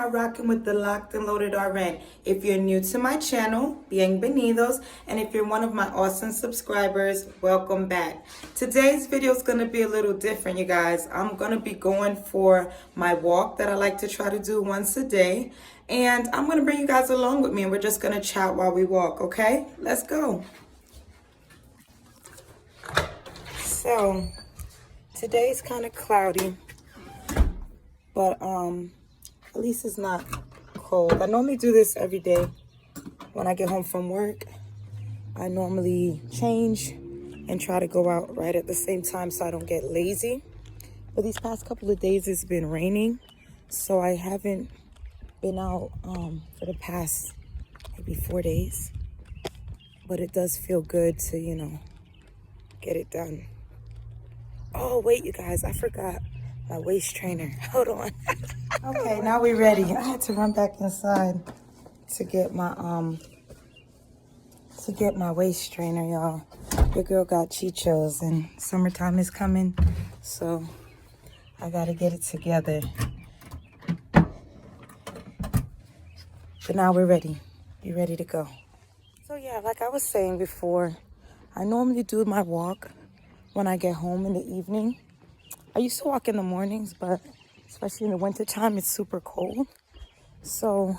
Rocking with the Locked and Loaded RN. If you're new to my channel, bienvenidos, and if you're one of my awesome subscribers, welcome back. Today's video is going to be a little different, you guys. I'm going to be going for my walk that I like to try to do once a day, and I'm going to bring you guys along with me, and we're just going to chat while we walk, okay? Let's go. So today's kind of cloudy, but at least it's not cold. I normally do this every day when I get home from work. I normally change and try to go out right at the same time so I don't get lazy. But these past couple of days it's been raining, so I haven't been out for the past maybe 4 days. But it does feel good to, you know, get it done. Oh, wait, you guys, I forgot my waist trainer. Hold on. Okay, now we're ready. I had to run back inside to get my waist trainer, y'all. Your girl got chichos and summertime is coming, so I gotta get it together. But now we're ready. We're ready to go. So yeah, like I was saying before, I normally do my walk when I get home in the evening. I used to walk in the mornings, but especially in the winter time, it's super cold. So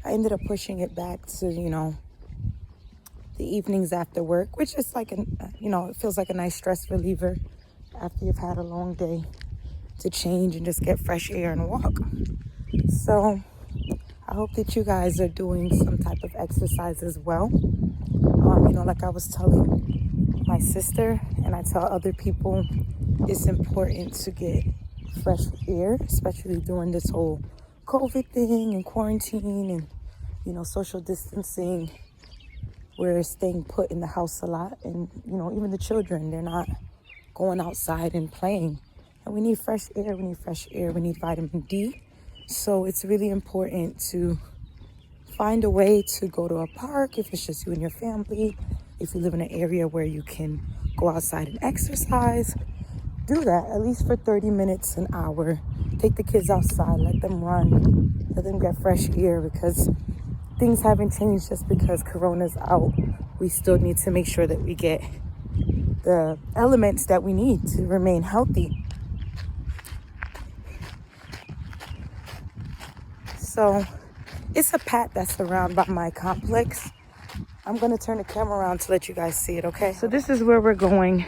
I ended up pushing it back to, you know, the evenings after work, which is like, it feels like a nice stress reliever after you've had a long day to change and just get fresh air and walk. So I hope that you guys are doing some type of exercise as well. Like I was telling my sister, and I tell other people, it's important to get fresh air, especially during this whole COVID thing and quarantine and, social distancing. We're staying put in the house a lot, and, even the children, they're not going outside and playing. And we need fresh air, we need vitamin D. So it's really important to find a way to go to a park if it's just you and your family. If you live in an area where you can go outside and exercise, do that at least for 30 minutes, an hour. Take the kids outside, let them run, let them get fresh air, because things haven't changed just because Corona's out. We still need to make sure that we get the elements that we need to remain healthy. So it's a path that's surrounded by my complex. I'm going to turn the camera around to let you guys see it, okay? So this is where we're going.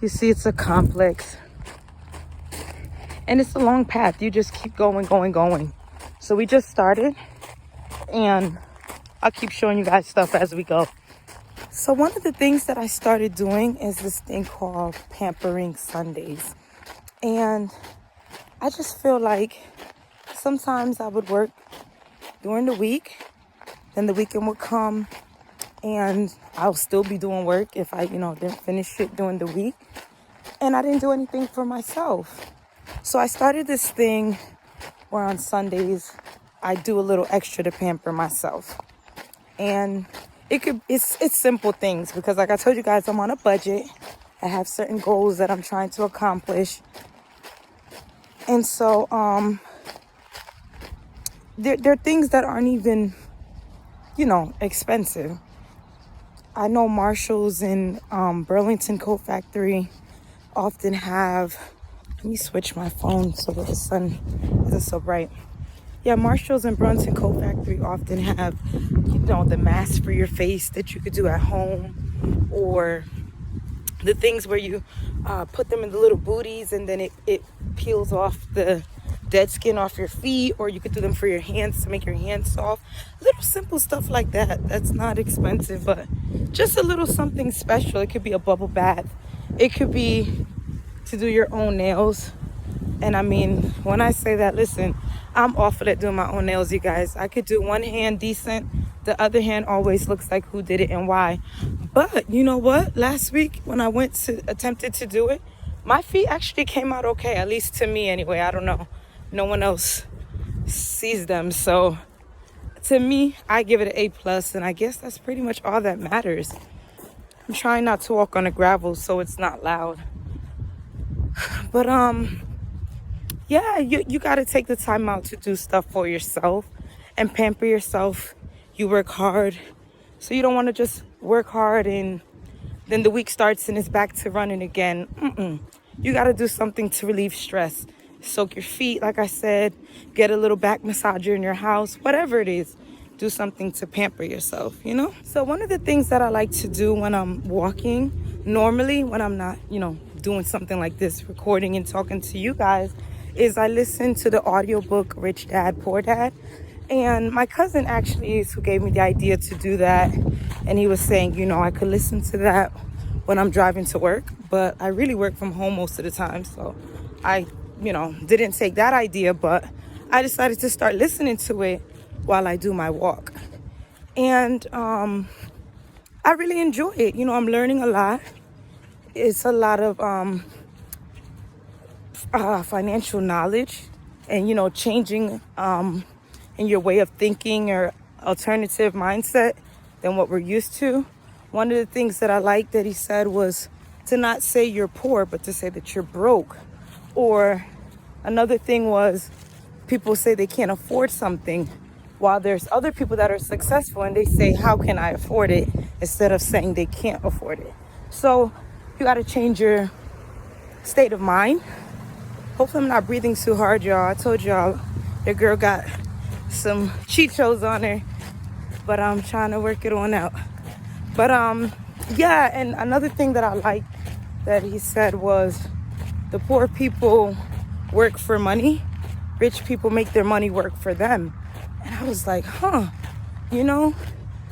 You see, it's a complex. And it's a long path. You just keep going. So we just started. And I'll keep showing you guys stuff as we go. So one of the things that I started doing is this thing called Pampering Sundays. And I just feel like sometimes I would work during the week. Then the weekend would come. And I'll still be doing work if I, didn't finish it during the week. And I didn't do anything for myself. So I started this thing where on Sundays, I do a little extra to pamper myself. And it's simple things, because like I told you guys, I'm on a budget. I have certain goals that I'm trying to accomplish. And so there are things that aren't even, expensive. I know Marshalls and Burlington Coat Factory often have, let me switch my phone so that the sun isn't so bright. Yeah, Marshalls and Burlington Coat Factory often have, the mask for your face that you could do at home, or the things where you put them in the little booties and then it peels off the dead skin off your feet, or you could do them for your hands to make your hands soft. Little simple stuff like that. That's not expensive, but just a little something special. It could be a bubble bath. It could be to do your own nails. And I mean, when I say that, listen, I'm awful at doing my own nails, you guys. I could do one hand decent. The other hand always looks like who did it and why. But you know what? Last week when I attempted to do it, my feet actually came out okay, at least to me anyway. I don't know. No one else sees them. So to me, I give it an A+, and I guess that's pretty much all that matters. I'm trying not to walk on the gravel so it's not loud. But yeah, you got to take the time out to do stuff for yourself and pamper yourself. You work hard, so you don't want to just work hard and then the week starts and it's back to running again. You got to do something to relieve stress. Soak your feet, like I said, get a little back massager in your house, whatever it is. Do something to pamper yourself, you know? So one of the things that I like to do when I'm walking, normally when I'm not, doing something like this, recording and talking to you guys, is I listen to the audiobook Rich Dad, Poor Dad. And my cousin actually is who gave me the idea to do that. And he was saying, I could listen to that when I'm driving to work, but I really work from home most of the time. So I, didn't take that idea, but I decided to start listening to it while I do my walk. And I really enjoy it. I'm learning a lot. It's a lot of financial knowledge and, changing in your way of thinking or alternative mindset than what we're used to. One of the things that I liked that he said was to not say you're poor, but to say that you're broke. Or another thing was people say they can't afford something, while there's other people that are successful and they say, how can I afford it? Instead of saying they can't afford it. So you got to change your state of mind. Hopefully I'm not breathing too hard, y'all. I told y'all your girl got some chichos on her, but I'm trying to work it on out. But yeah, and another thing that I liked that he said was the poor people work for money, rich people make their money work for them. And I was like,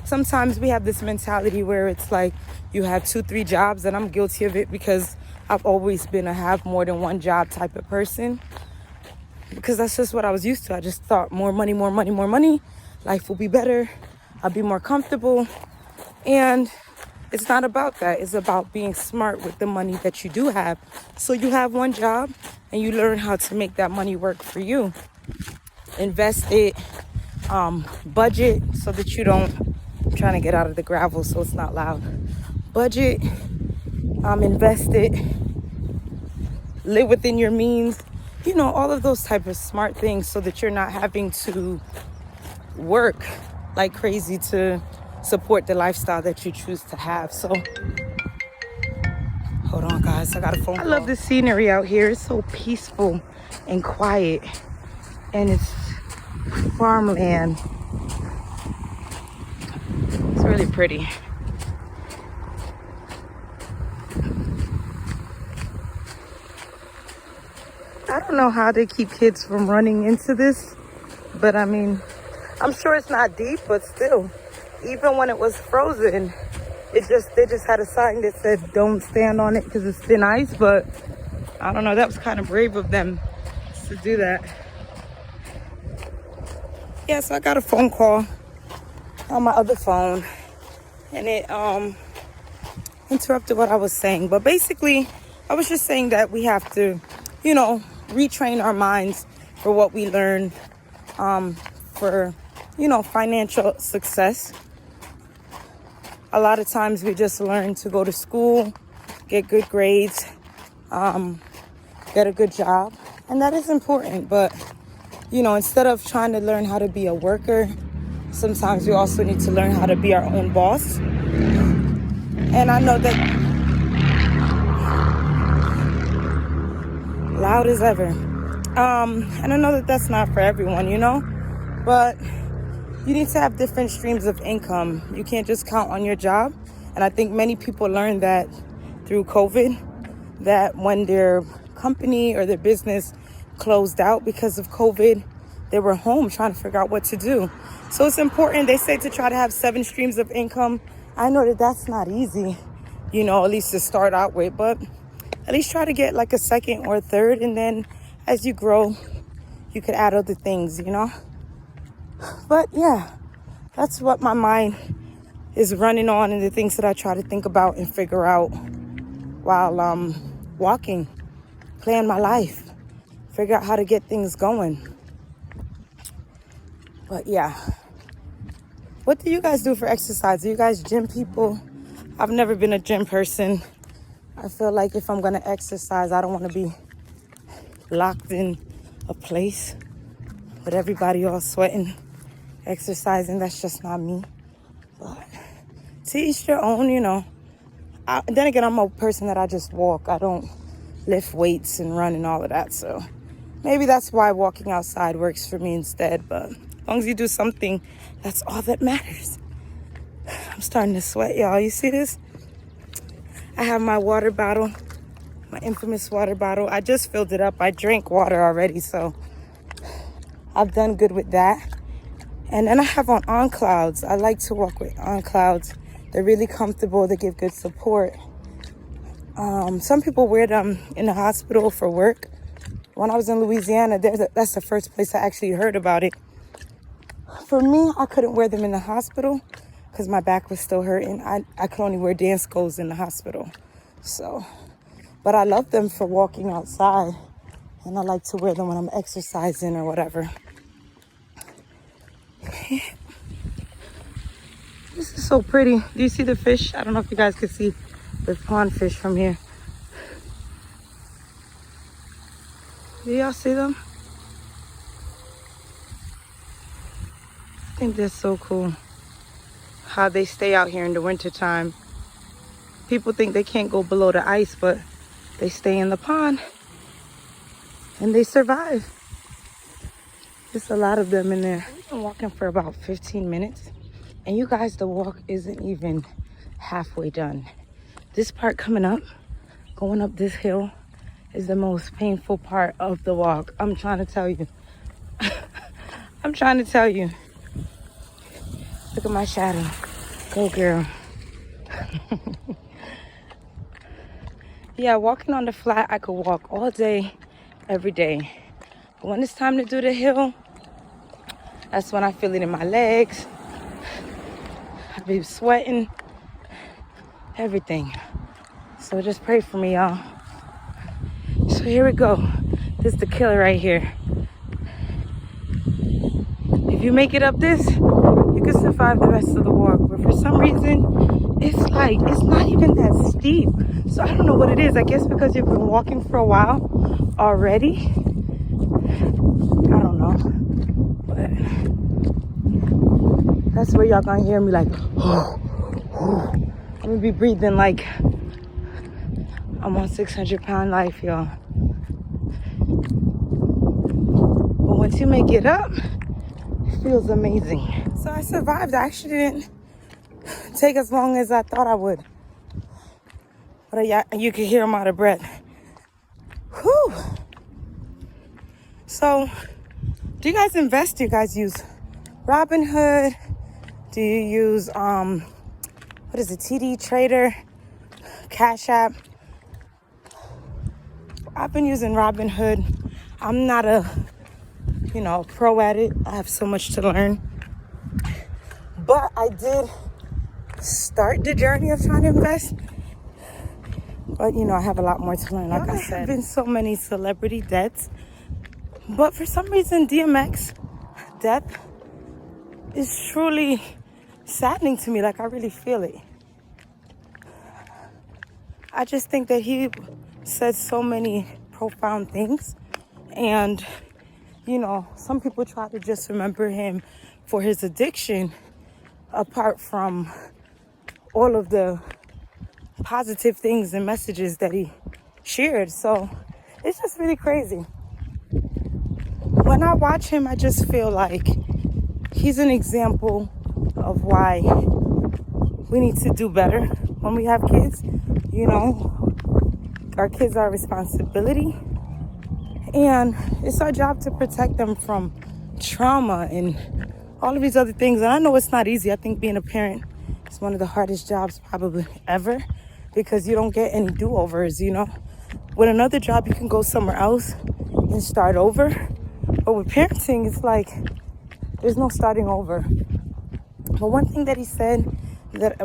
sometimes we have this mentality where it's like you have 2-3 jobs, and I'm guilty of it because I've always been a have more than one job type of person, because that's just what I was used to. I just thought more money, life will be better, I'll be more comfortable. And it's not about that. It's about being smart with the money that you do have. So you have one job and you learn how to make that money work for you. Invest it, budget so that you don't, I'm trying to get out of the gravel so it's not loud. Budget, invest it, live within your means, all of those type of smart things so that you're not having to work like crazy to support the lifestyle that you choose to have. So hold on, guys, I got a phone call. I love the scenery out here. It's so peaceful and quiet, and it's farmland. It's really pretty. I don't know how they keep kids from running into this, but I mean, I'm sure it's not deep, but still, even when it was frozen, they just had a sign that said don't stand on it because it's thin ice. But I don't know, that was kind of brave of them to do that. Yeah, so I got a phone call on my other phone, and it interrupted what I was saying. But basically, I was just saying that we have to, retrain our minds for what we learn for, financial success. A lot of times we just learn to go to school, get good grades, get a good job, and that is important. But, instead of trying to learn how to be a worker, sometimes we also need to learn how to be our own boss. And I know that loud as ever. And I know that that's not for everyone, but you need to have different streams of income. You can't just count on your job. And I think many people learned that through COVID, that when their company or their business closed out because of COVID, they were home trying to figure out what to do. So it's important, they say, to try to have 7 streams of income. I know that that's not easy, at least to start out with, but at least try to get like a second or a third. And then as you grow, you could add other things, But yeah, that's what my mind is running on, and the things that I try to think about and figure out while walking, plan my life, figure out how to get things going. But yeah, what do you guys do for exercise? Are you guys gym people? I've never been a gym person. I feel like if I'm gonna exercise, I don't want to be locked in a place with everybody all sweating, exercising. That's just not me. But to each their own, you know. Then again, I'm a person that I just walk. I don't lift weights and run and all of that. So maybe that's why walking outside works for me instead. But as long as you do something, that's all that matters. I'm starting to sweat, y'all. You see this? I have my water bottle, my infamous water bottle. I just filled it up. I drank water already, so I've done good with that. And then I have on clouds. I like to walk with on clouds. They're really comfortable. They give good support. Some people wear them in the hospital for work. When I was in Louisiana, that's the first place I actually heard about it. For me, I couldn't wear them in the hospital because my back was still hurting. I could only wear dance clothes in the hospital. So, but I love them for walking outside. And I like to wear them when I'm exercising or whatever. This is so pretty. Do you see the fish? I don't know if you guys can see the pond fish from here. Do y'all see them? I think they're so cool. How they stay out here in the winter time. People think they can't go below the ice, but they stay in the pond and they survive. There's a lot of them in there. We've been walking for about 15 minutes. And you guys, the walk isn't even halfway done. This part coming up, going up this hill, is the most painful part of the walk. I'm trying to tell you. I'm trying to tell you. Look at my shadow. Go, girl. Yeah, walking on the flat, I could walk all day, every day. But when it's time to do the hill, that's when I feel it in my legs. I be sweating, everything. So just pray for me, y'all. So here we go. This is the killer right here. If you make it up this, you can survive the rest of the walk. But for some reason, it's not even that steep. So I don't know what it is. I guess because you've been walking for a while already. I don't know. But that's where y'all gonna hear me like, I'm gonna be breathing like I'm on 600-pound life, y'all. But once you make it up, it feels amazing. So I survived. I actually didn't take as long as I thought I would. But you can hear I'm out of breath. Whew. So, do you guys invest? Do you guys use Robinhood? Do you use, what is it, TD Trader, Cash App? I've been using Robinhood. I'm not a, pro at it. I have so much to learn. But I did start the journey of trying to invest. But, I have a lot more to learn, like I said. There have been so many celebrity deaths. But for some reason, DMX death is truly saddening to me. Like, I really feel it. I just think that he said so many profound things. And, some people try to just remember him for his addiction, apart from all of the positive things and messages that he shared. So it's just really crazy. When I watch him, I just feel like he's an example of why we need to do better when we have kids. Our kids are a responsibility, and it's our job to protect them from trauma and all of these other things. And I know it's not easy. I think being a parent is one of the hardest jobs probably ever, because you don't get any do-overs. With another job, you can go somewhere else and start over. But with parenting, it's like there's no starting over. But one thing that he said that,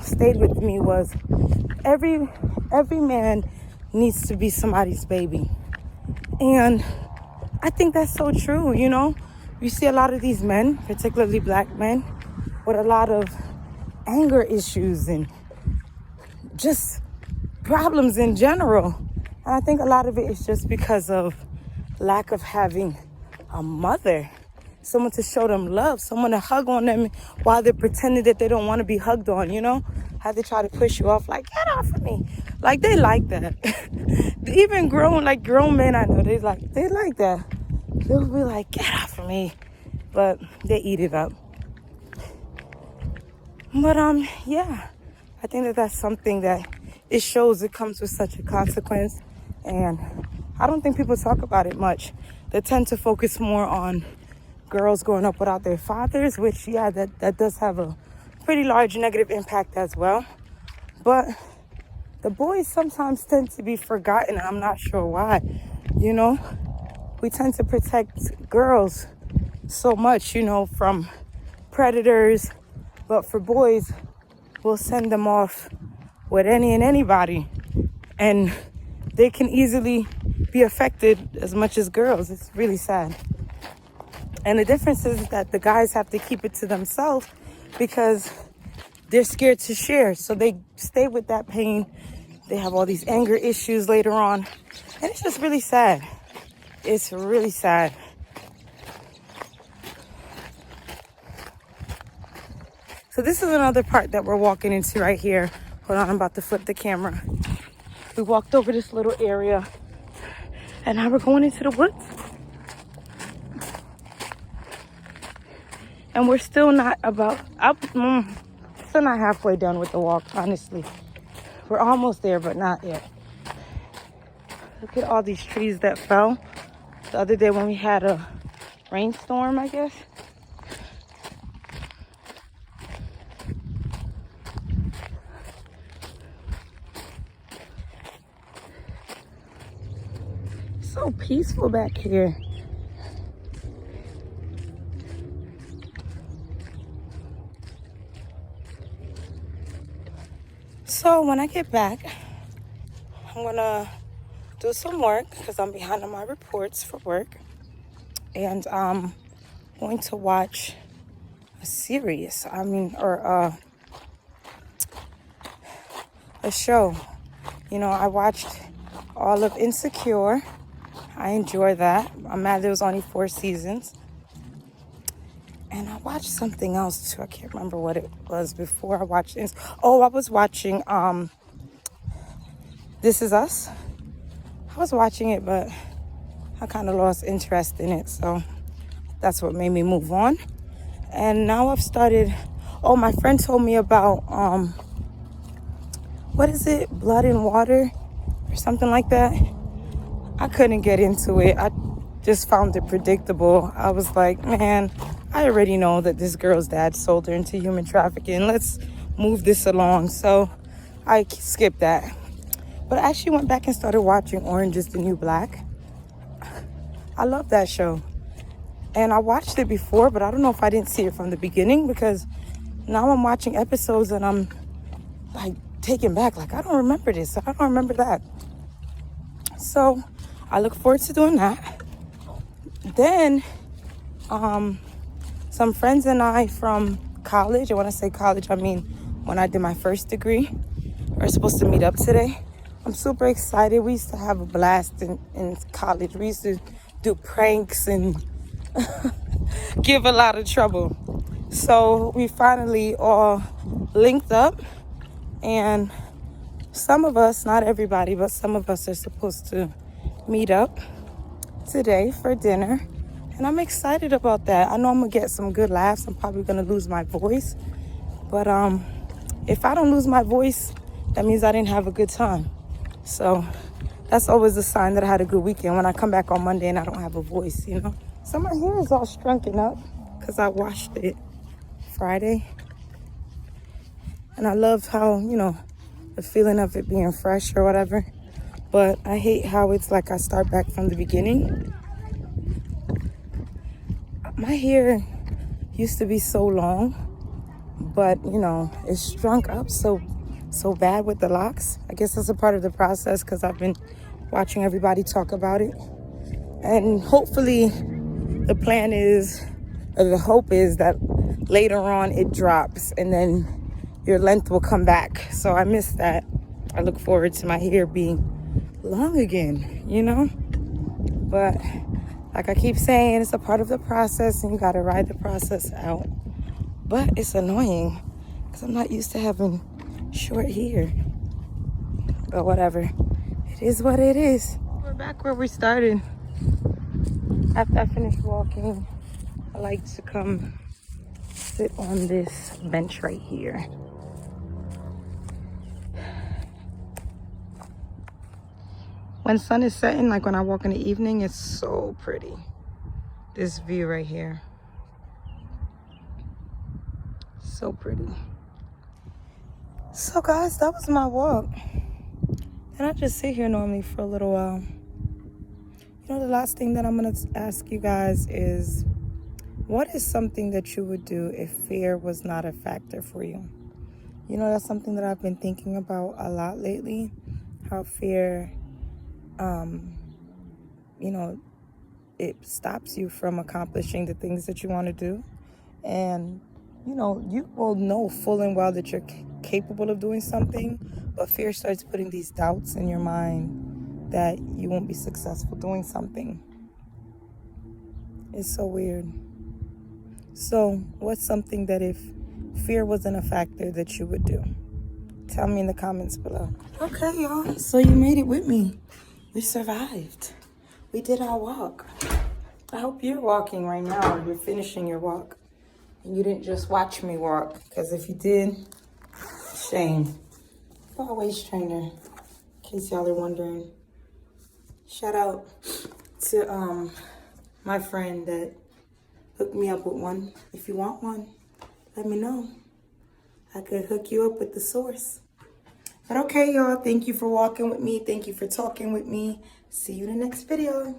stayed with me was every man needs to be somebody's baby. And I think that's so true, You see a lot of these men, particularly black men, with a lot of anger issues and just problems in general. And I think a lot of it is just because of lack of having a mother, someone to show them love, someone to hug on them while they're pretending that they don't want to be hugged on, you know? How they try to push you off, like, get off of me. Like, they like that. Even grown men I know, they like that. They'll be like, get off of me. But they eat it up. But, yeah. I think that that's something that it shows it comes with such a consequence. And I don't think people talk about it much. They tend to focus more on girls growing up without their fathers, which, yeah, that does have a pretty large negative impact as well. But the boys sometimes tend to be forgotten, and I'm not sure why. You know, we tend to protect girls so much, you know, from predators. But for boys, we'll send them off with any and anybody. And they can easily be affected as much as girls. It's really sad. And the difference is that the guys have to keep it to themselves because they're scared to share. So they stay with that pain. They have all these anger issues later on. And it's just really sad. It's really sad. So this is another part that we're walking into right here. Hold on, I'm about to flip the camera. We walked over this little area and now we're going into the woods. And we're still not still not halfway done with the walk, honestly. We're almost there, but not yet. Look at all these trees that fell the other day when we had a rainstorm, I guess. So peaceful back here. So when I get back, I'm gonna do some work because I'm behind on my reports for work. And I'm going to watch a series, a show. You know, I watched all of Insecure. I enjoy that. I'm mad there was only 4 seasons. And I watched something else too. I can't remember what it was before I watched this. Oh, I was watching This Is Us. I was watching it, but I kind of lost interest in it. So that's what made me move on. And now I've started. Oh, my friend told me about what is it? Blood and Water or something like that. I couldn't get into it. I just found it predictable. I was like, man, I already know that this girl's dad sold her into human trafficking. Let's move this along. So I skipped that. But I actually went back and started watching Orange is the New Black. I love that show. And I watched it before, but I don't know if I didn't see it from the beginning because now I'm watching episodes and I'm like taken back. Like, I don't remember this. I don't remember that. So I look forward to doing that. Then some friends and I from college, and when I say college, I mean when I did my first degree, are supposed to meet up today. I'm super excited. We used to have a blast in college. We used to do pranks and give a lot of trouble. So we finally all linked up, and some of us, not everybody, but some of us are supposed to meet up today for dinner. And I'm excited about that. I know I'm gonna get some good laughs. I'm probably gonna lose my voice. But if I don't lose my voice, that means I didn't have a good time. So that's always a sign that I had a good weekend, when I come back on Monday and I don't have a voice, you know? So my hair is all shrunken up because I washed it Friday. And I love how, you know, the feeling of it being fresh or whatever. But I hate how it's like I start back from the beginning. My hair used to be so long, but, you know, it's shrunk up so bad with the locks. I guess that's a part of the process because I've been watching everybody talk about it. And hopefully the plan is, or the hope is, that later on it drops and then your length will come back. So I missed that. I look forward to my hair being long again, you know? But like I keep saying, it's a part of the process and you gotta ride the process out. But it's annoying because I'm not used to having short hair. But whatever, it is what it is. We're back where we started. After I finish walking, I like to come sit on this bench right here. When sun is setting, like when I walk in the evening, it's so pretty. This view right here. So pretty. So guys, that was my walk. And I just sit here normally for a little while. You know, the last thing that I'm gonna ask you guys is, what is something that you would do if fear was not a factor for you? You know, that's something that I've been thinking about a lot lately. How fear, you know, it stops you from accomplishing the things that you want to do. And, you know, you will know full and well that you're capable of doing something, but fear starts putting these doubts in your mind that you won't be successful doing something. It's so weird. So, what's something that if fear wasn't a factor that you would do? Tell me in the comments below. Okay, y'all. So you made it with me. We survived. We did our walk. I hope you're walking right now, or you're finishing your walk. And you didn't just watch me walk. Because if you did, shame. Bar waist trainer. In case y'all are wondering. Shout out to my friend that hooked me up with one. If you want one, let me know. I could hook you up with the source. But okay, y'all. Thank you for walking with me. Thank you for talking with me. See you in the next video.